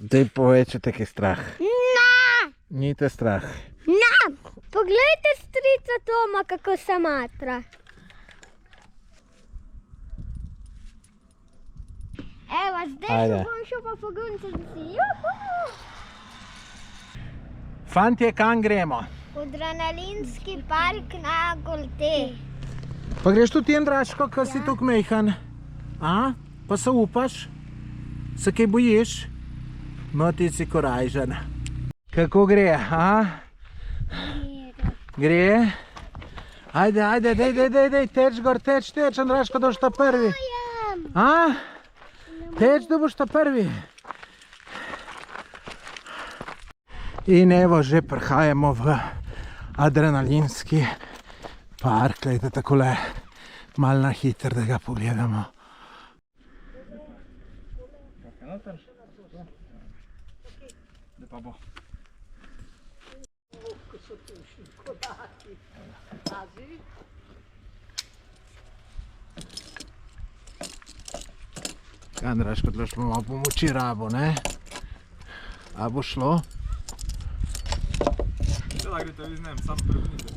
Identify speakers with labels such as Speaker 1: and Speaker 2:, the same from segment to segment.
Speaker 1: Daj povej, če te je strah. Ni te strah.
Speaker 2: Poglejte strica Toma, kako se matra. Evo, zdaj se bom šel pa poguncati.
Speaker 1: Fantje, kam gremo?
Speaker 2: Adrenalinski park na Golte.
Speaker 1: Pa greš tudi ti, Andraško, ko si tukaj mejhan? A? Pa se upaš? Se kaj bojiš? No, ti si korajžen. Kako gre, a? Gre? Ajde, dej, teč gor, teč, Andraško, da boš ta prvi. A? Teč, da boš ta prvi. In evo, že prihajamo v adrenalinski park. Glejte, takole malo na hitro, da ga pogledamo. Andraško, tlaš pa malo pomoči rabo, ne? A bo šlo?
Speaker 3: Da grete vi z njem, samo prepnite.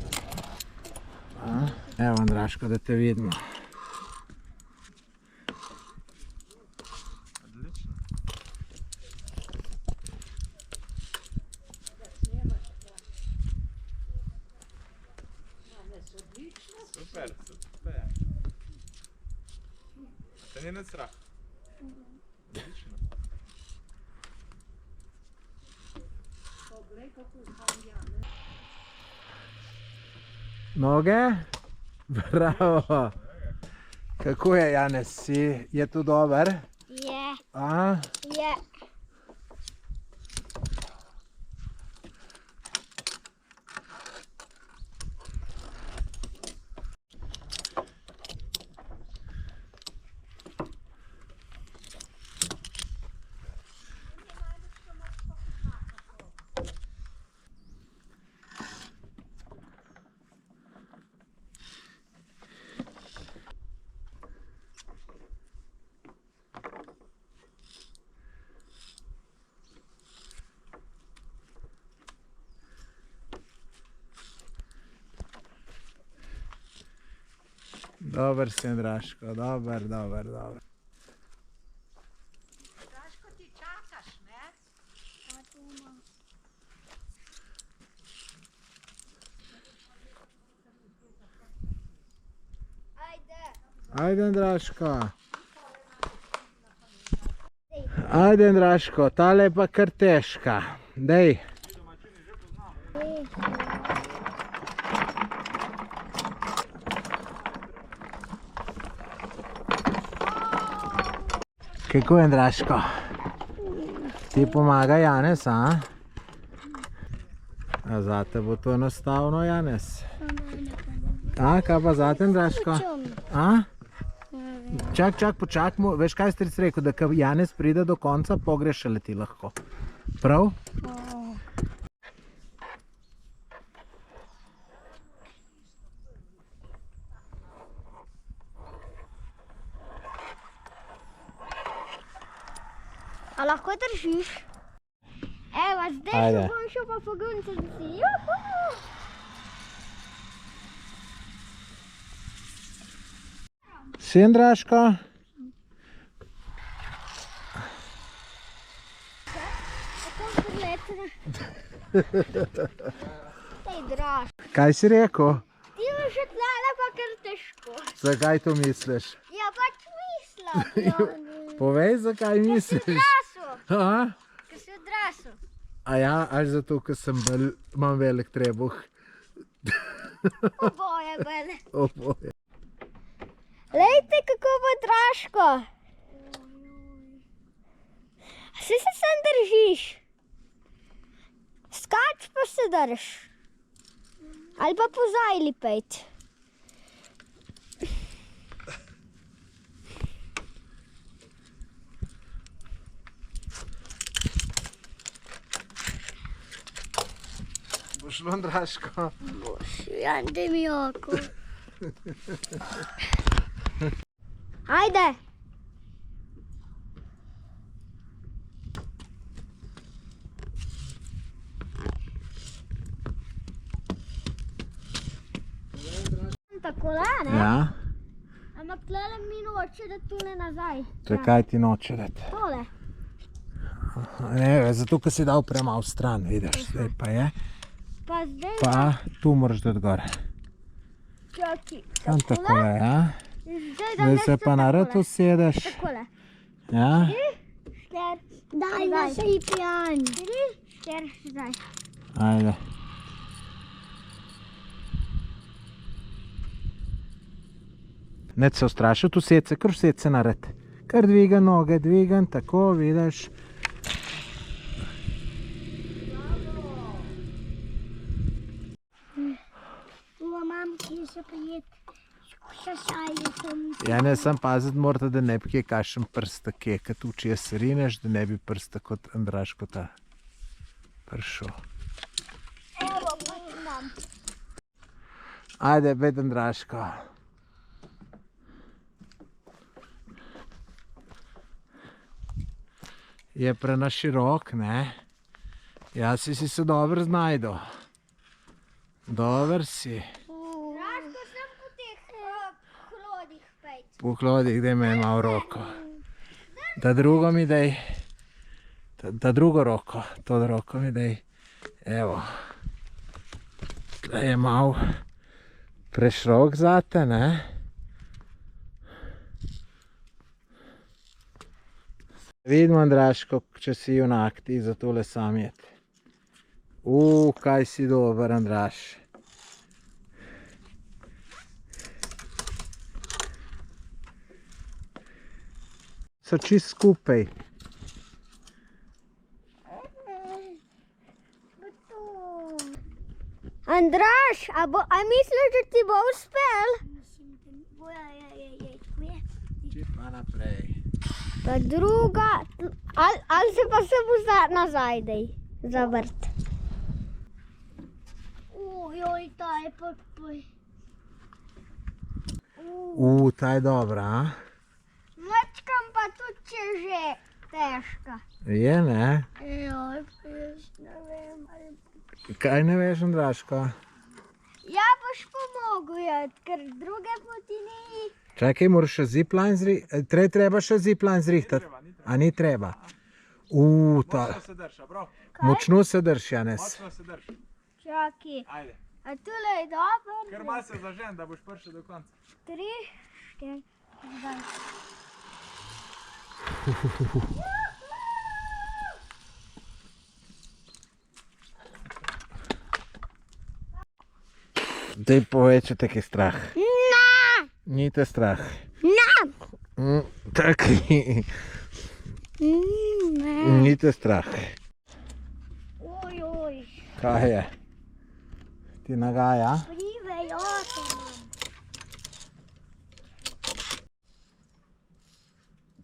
Speaker 1: Evo, Andraško, da te vidimo.
Speaker 3: Odlično. Super. Te nije net strah. Odlično.
Speaker 1: Noge? Bravo! Kako je, Janez, si? Je to dober?
Speaker 2: Je.
Speaker 1: A?
Speaker 2: Je.
Speaker 1: Dober si, Andraško, dober.
Speaker 4: Andraško, ti čakaš, ne?
Speaker 1: Ajde, Andraško. Ajde, Andraško, tale je pa kar težka. Dej. Kako je, Andraško? Ti pomaga, Janez, a? A zate bo to enostavno, Janez? A, kaj pa zate, Andraško? A? Čak, počakamo. Veš, kaj stric rekel, da ko Janez pride do konca, pogreš šele ti lahko. Prav?
Speaker 2: A lahko držiš? Evo, zdaj se bom šel pa poguncati.
Speaker 1: Si, Andraško? Kaj si rekel?
Speaker 2: Ti boš še tlele pa kar težko.
Speaker 1: Zakaj to misliš?
Speaker 2: Ja, pač mislim.
Speaker 1: Povej, zakaj misliš?
Speaker 2: Ker si odrasel.
Speaker 1: A?
Speaker 2: Ker si odrasel.
Speaker 1: A ja, ali zato, ker imam velik trebuh?
Speaker 2: Oboje bele.
Speaker 1: Oboje.
Speaker 2: Lejte, kako bo dražko. Saj se sem držiš. Skač pa se drž. Ali pa pozaj lipejt.
Speaker 1: Bo šlo, Andraško?
Speaker 2: Boš, ja, daj mi oko. Ajde! Tako ne?
Speaker 1: Ja,
Speaker 2: Ampak tlele mi noče da tule nazaj.
Speaker 1: čakaj ti noče dati.
Speaker 2: Tole.
Speaker 1: Ne, zato, ker si dal premalo stran, vidiš, zdaj pa je.
Speaker 2: Pa zdaj
Speaker 1: Pa tu moraš dati gor.
Speaker 2: čaki.
Speaker 1: Sam takole, ja.
Speaker 2: Zdaj
Speaker 1: Zdaj se pa na rad usedeš.
Speaker 2: Takole.
Speaker 1: Ja,
Speaker 2: Daj, da se ji pijan. 3, 4, zdaj.
Speaker 1: ajde. Ne se ustrašiti, used se, kar used se na rad. Kar dviga noge, dvigam, tako, vidiš.
Speaker 2: Mam, ki se prijet. Šašalje sem.
Speaker 1: Ja, ne, sam paziti morate, da ne bi kje kakšen prst take, kad tu čez rineš, da ne bi prsta kot Andraž kot ta prišel.
Speaker 2: Evo, mam.
Speaker 1: Ajde, bed Andraško. Je prenaširok, ne? Ja, si se dobro znajdo. Dober si.
Speaker 2: Raško sem po teh hlodih pejt.
Speaker 1: Po hlodih, daj meni malo roko. Da drugo mi daj. Da drugo roko. To roko mi daj. Evo. Tle je malo preširok zate, ne? Vidimo, Andraško, če si junak ti za tole samjet. Kaj si dober, Andraž. So čist skupaj.
Speaker 2: Andraž, a misliš, da ti bo uspel?
Speaker 1: Čip pa naprej.
Speaker 2: Pa druga, ali se pa se bo nazaj dej, zavrt. Joj, ta je pa tvoj.
Speaker 1: Ta je dobra, a?
Speaker 2: Mačkam pa tudi, če že težka.
Speaker 1: Je, ne?
Speaker 2: Joj, ne vem, ali...
Speaker 1: Kaj ne veš, Andraško?
Speaker 2: Ja, boš pomogel, ker druge poti ni.
Speaker 1: Čakaj, moraš še zipline zrihtati. Treba še zipline zrihtati. A ni treba? Ta.
Speaker 3: Močno se drž, a prav?
Speaker 1: Močno se drž, Janez.
Speaker 3: Močno se drž.
Speaker 2: Čaki,
Speaker 3: Ajde.
Speaker 2: a tule je dobro.
Speaker 3: Ker malo se zažen, da boš prišel do konca.
Speaker 2: 3, 4, zdaj.
Speaker 1: Daj povej, če te je strah.
Speaker 2: Na!
Speaker 1: Ni te strah.
Speaker 2: Na!
Speaker 1: Tak.
Speaker 2: Ne.
Speaker 1: Ni te strah.
Speaker 2: Oj.
Speaker 1: Kaj je? Ti nagaja?
Speaker 2: Privejoče mam.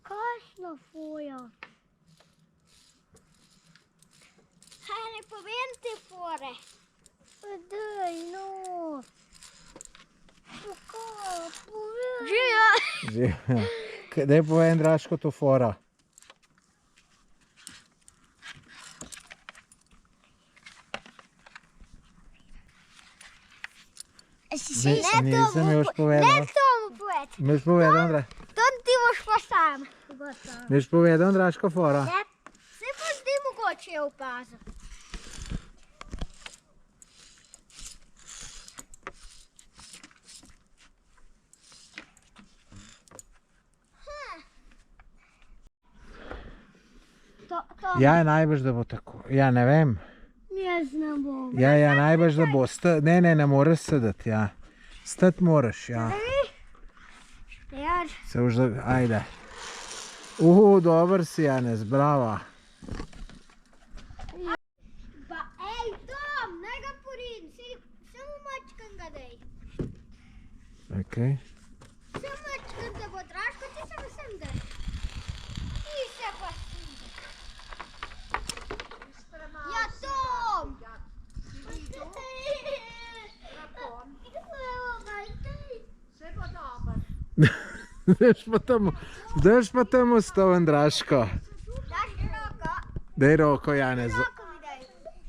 Speaker 2: Kakšno fujo. Kaj ne povem te fore? Pa daj, no. Kako, povem. Žijo.
Speaker 1: Daj povej, Andraško, to fora. Nisem mi boš povedal.
Speaker 2: Ne to mu povedati.
Speaker 1: Mi boš povedal, Andra.
Speaker 2: To ti boš pa sam.
Speaker 1: Mi boš povedal, Andraško, fora.
Speaker 2: Ne, se pa zdaj mogoče je opaziti.
Speaker 1: Ja, najbrž, da bo tako. Ja, ne vem.
Speaker 2: Jaz ne bom.
Speaker 1: Ja, najbrž, da bo. Ne moreš sedeti, ja. Stati moraš, ja.
Speaker 2: Ja,
Speaker 1: Se už da, ajde. Dober si, Janez, brava.
Speaker 2: pa ej, Tom, naj ga porin, samo mačkan ga dej.
Speaker 1: Okej.
Speaker 2: Samo mačkan te bo Draško, ti se pa sem dej. Ti se pa sem dej. Ja, Tom!
Speaker 1: Daš pa temu stoven, Draško.
Speaker 2: Daš mi roko.
Speaker 1: Daj roko, Janez.
Speaker 2: Roko mi daj.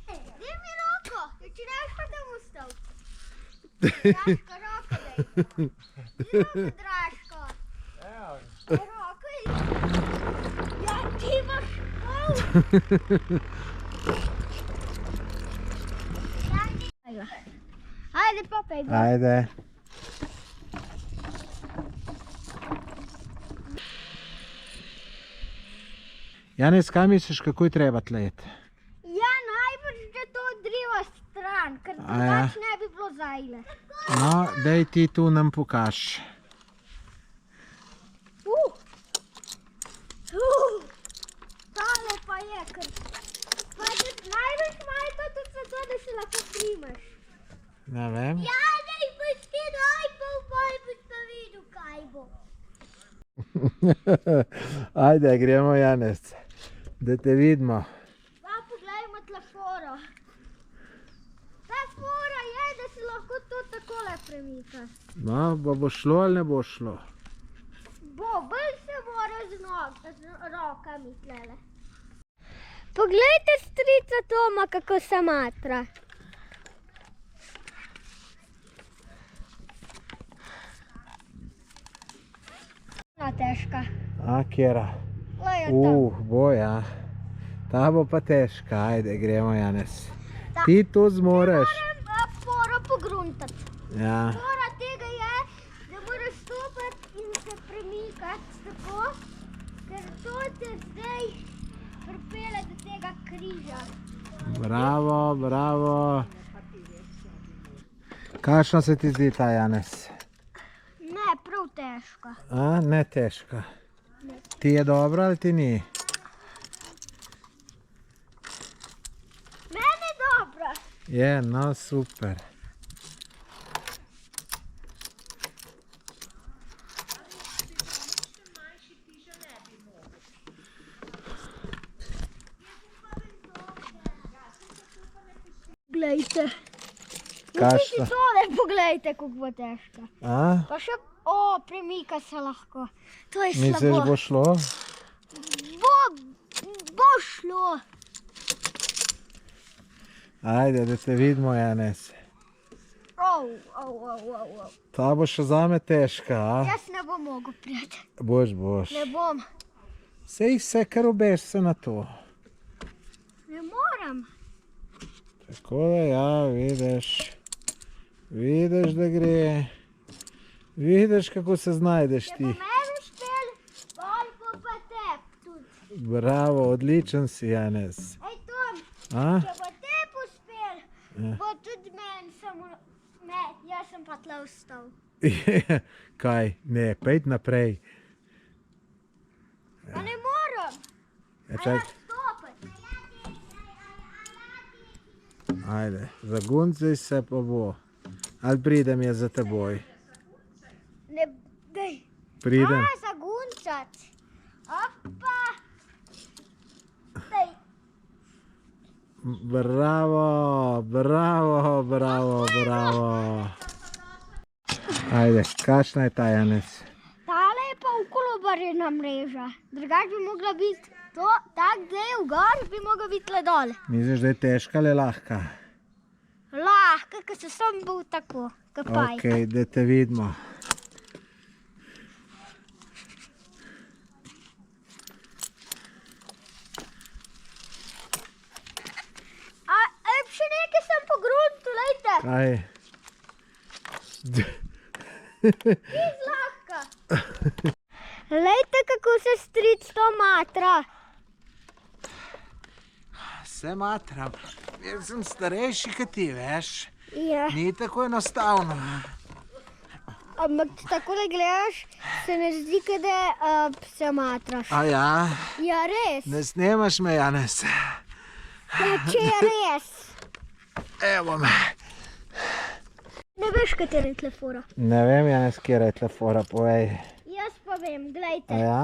Speaker 2: Daj mi roko. Če daš pa tam ustav. Draško, roko daj. Daj roko, Draško. Roko je... Ja, ti imaš... Ajde, papaj.
Speaker 1: Ajde. Janez, kaj misliš, kako je treba tlet?
Speaker 2: Ja, najbrž, da to odriva stran, ker
Speaker 1: ja.
Speaker 2: drugač ne bi bilo zajle.
Speaker 1: No, daj ti tu nam pokaž.
Speaker 2: Tale pa je, ker... Pa najbrž malo to tudi zato, da se lahko primeš.
Speaker 1: Ne vem.
Speaker 2: Ja, daj, boš ti najpol, bolj boš pa videl, kaj bo.
Speaker 1: Ajde, gremo, Janez. Da te vidimo.
Speaker 2: Pa pogledajmo tle foro. Ta fora je, da se lahko to takole premika.
Speaker 1: No, bo šlo ali ne bo šlo?
Speaker 2: Bolj se mora z rokami tlele. Poglejte strica Toma, kako se matra. Težka.
Speaker 1: A, kjera?
Speaker 2: Ojo tam.
Speaker 1: Boja. Ta bo pa težka. Ajde, gremo, Janez. Ti to zmoreš.
Speaker 2: Moram foro pogruntati.
Speaker 1: Ja.
Speaker 2: Fora tega je, da moraš stopiti in se premikati tako, ker to te zdaj pripelje do tega križa.
Speaker 1: Bravo, bravo. Kakšno se ti zdi ta, Janez?
Speaker 2: Ne, prav težka.
Speaker 1: A, ne težka. Ti je dobro ali ti ni?
Speaker 2: Mene je dobro.
Speaker 1: Je, no super.
Speaker 2: Glejte.
Speaker 1: Kakšna?
Speaker 2: Tole poglejte, kako bo težka.
Speaker 1: A?
Speaker 2: Pa še, premika se lahko. To je
Speaker 1: Misliš,
Speaker 2: slabo.
Speaker 1: bo šlo?
Speaker 2: Bo šlo.
Speaker 1: Ajde, da te vidimo, Janez. Ta bo še zame težka, a?
Speaker 2: Jaz ne bom mogel prijeti.
Speaker 1: Boš.
Speaker 2: Ne bom.
Speaker 1: Sej vse, kar obeš se na to.
Speaker 2: Ne moram.
Speaker 1: Tako da ja, vidiš. Vidiš, da gre. Vidiš, kako se znajdeš
Speaker 2: Če
Speaker 1: ti.
Speaker 2: bo meni uspel, bolj bo pa tep tudi.
Speaker 1: Bravo, odličen si, Janez.
Speaker 2: Ej, Tom,
Speaker 1: A?
Speaker 2: če bo tep uspel, bo tudi meni samo... Ne, jaz sem pa tle ostal.
Speaker 1: Kaj? Ne, pejt naprej.
Speaker 2: Pa ne moram.
Speaker 1: Ja,
Speaker 2: A
Speaker 1: čak.
Speaker 2: jaz stopiti.
Speaker 1: Ajde, zaguncaj se pa bo. Ali pridem jaz za teboj?
Speaker 2: Ne, dej.
Speaker 1: Pridem.
Speaker 2: Zaguncat. Opa. Dej.
Speaker 1: Bravo. Ajde, kakšna je ta, Janez?
Speaker 2: Tale je pa okolobarjena mreža. Drugač bi mogla biti to, tak del gor bi mogla biti tle dol.
Speaker 1: Misliš, da je težka ali lahka?
Speaker 2: Lahko, ker se sam bil tako, kapaj.
Speaker 1: Ok, da te vidimo.
Speaker 2: Še nekaj sem po gruntu, lejte.
Speaker 1: Kaj?
Speaker 2: Zlahka. Lejte, kako se stric to matra.
Speaker 1: Se matram. Jaz sem starejši kot ti, veš.
Speaker 2: Ja,
Speaker 1: Ni tako enostavno.
Speaker 2: ampak takole gledaš, se ne zdi, da se matraš.
Speaker 1: A ja?
Speaker 2: Ja, res.
Speaker 1: Ne snemaš me, Janez.
Speaker 2: Ja, če je res.
Speaker 1: Evo me.
Speaker 2: Ne veš, katera je tle fora.
Speaker 1: Ne vem, Janez, kjera je tle fora, povej.
Speaker 2: Jaz pa vem,
Speaker 1: A
Speaker 2: glejte.
Speaker 1: ja?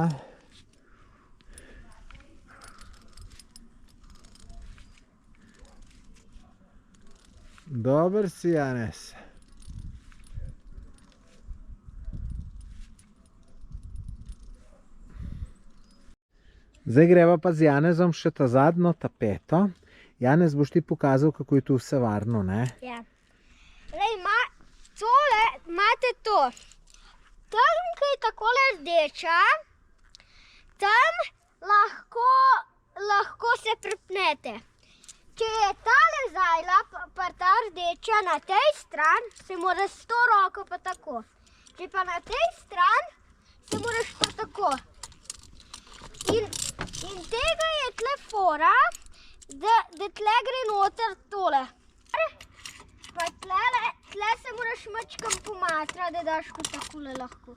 Speaker 1: Dober si, Janez. Zdaj greva pa z Janezom še ta zadnjo tapeto. Janez, boš ti pokazal, kako je tu vse varno, ne?
Speaker 2: Ja. Lej, tole, imate to. Tam, ki je takole rdeča, tam lahko se pripnete. Če je tale zajla, pa ta rdeča na tej stran, se mora s to roko pa tako. Če pa na tej stran, se moraš pa tako. In tega je tle fora, da tle gre noter tole. Pa tle se moraš mačkam pomatra, da daš kot takole lahko.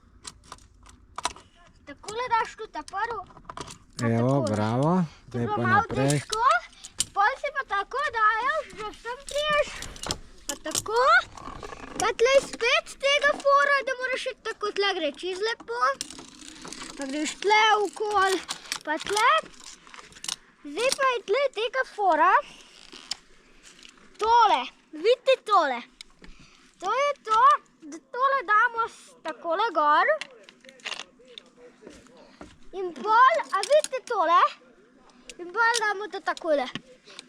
Speaker 2: Takole daš kot ta prvo.
Speaker 1: Evo, bravo. Zdaj pa naprej.
Speaker 2: Pol se pa tako dajaš, da sem priješ. Pa tako. Pa tle spet tega fora, da moraš tako tle gre čiz lepo. Pa greš tle okol. Pa tle. Zdaj pa je tle tega fora. Tole. Vidite tole. To je to, da tole damo takole gor. In pol, a vidite tole? In pol damo to takole.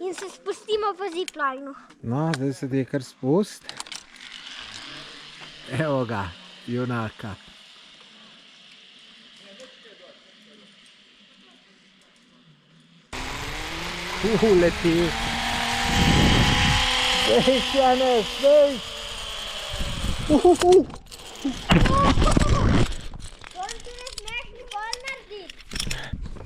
Speaker 2: In se spustimo po ziplineu.
Speaker 1: No, zdaj se ti je kar spust. Evo ga, junaka. Leti. Dej, Janez, dej.
Speaker 2: To ti ne smeš nikoli narediti.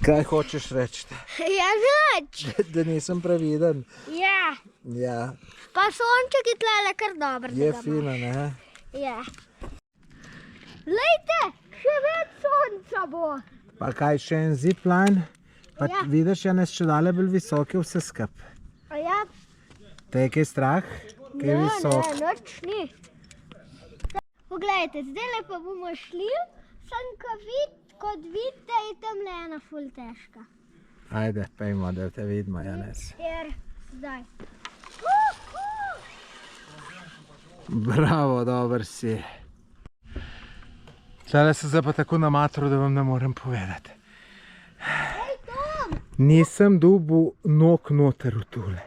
Speaker 1: Kaj hočeš reči?
Speaker 2: Ja, nič.
Speaker 1: Da nisem previden.
Speaker 2: Ja.
Speaker 1: Ja,
Speaker 2: Pa sonček je tlele kar dobro.
Speaker 1: je fino, ne?
Speaker 2: Ja. Lejte, še več sonca bo.
Speaker 1: Pa kaj, še en zipline? Pa
Speaker 2: Ja.
Speaker 1: vidiš, Janez, če dale bolj visoke vse skup.
Speaker 2: A ja,
Speaker 1: Te je kaj strah? Kaj je visok?
Speaker 2: ne, nič ni. Poglejte, zdaj pa bomo šli, sem kot vidite, je tam le ena ful težka.
Speaker 1: Ajde, pejmo, da te vidimo, Janez.
Speaker 2: Jer, zdaj.
Speaker 1: Bravo, dober si. Tale se zdaj pa tako namatro, da vam ne morem povedati.
Speaker 2: Ej, Tom!
Speaker 1: Nisem dobil nog noter v tule.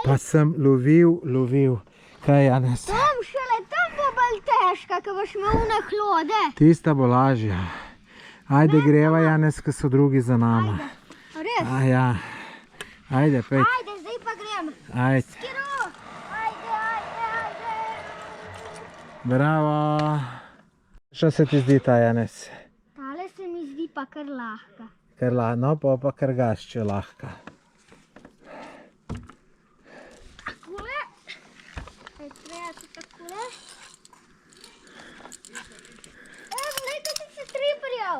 Speaker 1: Pa sem lovil. Kaj, Janez?
Speaker 2: Tom, šele tam bo bolj težka, ko boš imel one hlode.
Speaker 1: Tista bo lažja. Ajde, greva, Janez, ko so drugi za nama.
Speaker 2: Res?
Speaker 1: A ja. Ajde, pej.
Speaker 2: Ajde, zdaj pa grem.
Speaker 1: Ajde.
Speaker 2: Kiro! Ajde.
Speaker 1: Bravo. Što se ti zdi ta, Janez?
Speaker 2: Tale se mi zdi pa kar lahka.
Speaker 1: No, pa kar gašče lahka.
Speaker 2: Takole. Kaj treba tu takole? Evo, lejte si se triprjal.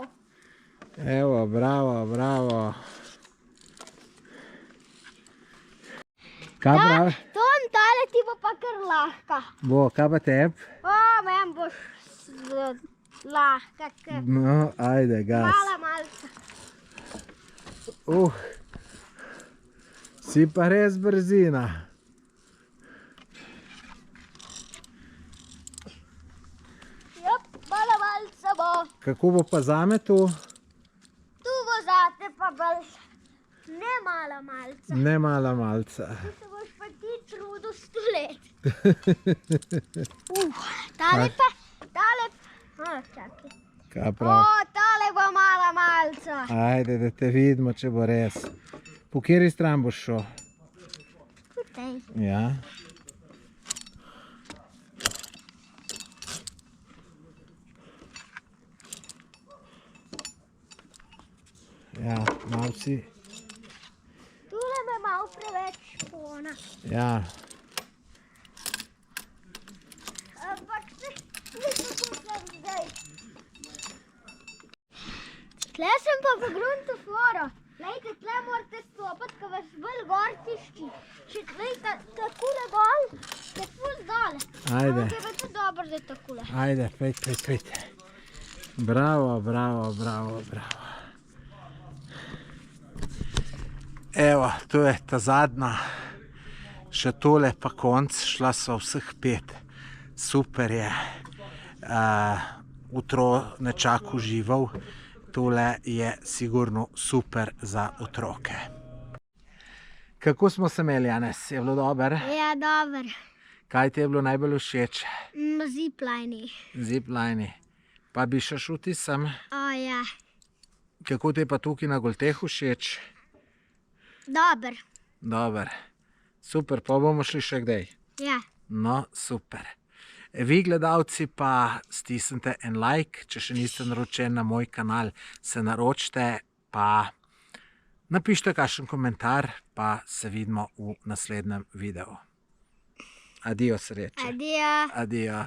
Speaker 1: Evo, bravo. Kaj prav?
Speaker 2: Tom, tale ti bo pa kar lahka.
Speaker 1: Bo, kaj pa teb?
Speaker 2: O, men boš lahka, kar
Speaker 1: No, ajde, gas.
Speaker 2: malca.
Speaker 1: Si pa res brzina.
Speaker 2: Jop, malca bo.
Speaker 1: Kako bo pa zame tu?
Speaker 2: Tu bo zate pa bolj. Ne malca.
Speaker 1: Ne mala malca.
Speaker 2: Tu se boš pa ti trudil 100 let. Tale pa, čakaj.
Speaker 1: Kaj prav?
Speaker 2: Tale bo malca.
Speaker 1: Ajde, da te vidimo, če bo res. Po kateri stran boš šel?
Speaker 2: Tutaj.
Speaker 1: Ja. Ja, malo si.
Speaker 2: Tule me malo preveč špona.
Speaker 1: Ja.
Speaker 2: Ampak se tukaj zdaj. Tle sem pa v gruntu foro. Lejte, tle morate stopati, ko vas bolj gor tišči. Če lejte takule dol, je ful dole.
Speaker 1: Ajde.
Speaker 2: Ampak je pa tudi dobro, da je takule.
Speaker 1: Ajde, pejt. Bravo. Evo, to je ta zadnja. Še tole pa konc, šla so vseh 5. Super je. Utro nečak užival tole je sigurno super za otroke. Kako smo se imeli, Janez? Je bilo dobro?
Speaker 2: Ja, dober.
Speaker 1: Kaj ti je bilo najbolj všeč?
Speaker 2: Ziplajni.
Speaker 1: Ziplini. Pa bi še šel ti sem.
Speaker 2: O, ja.
Speaker 1: Kako ti je pa tukaj na Goltehu všeč?
Speaker 2: Dober.
Speaker 1: Dober. Super, pa bomo šli še kdaj.
Speaker 2: Ja.
Speaker 1: No, super. Vi, gledalci, pa stisnite en like, če še niste naročeni na moj kanal, se naročite, pa napišite kakšen komentar, pa se vidimo v naslednjem videu. Adijo, sreče.
Speaker 2: Adijo.
Speaker 1: Adijo.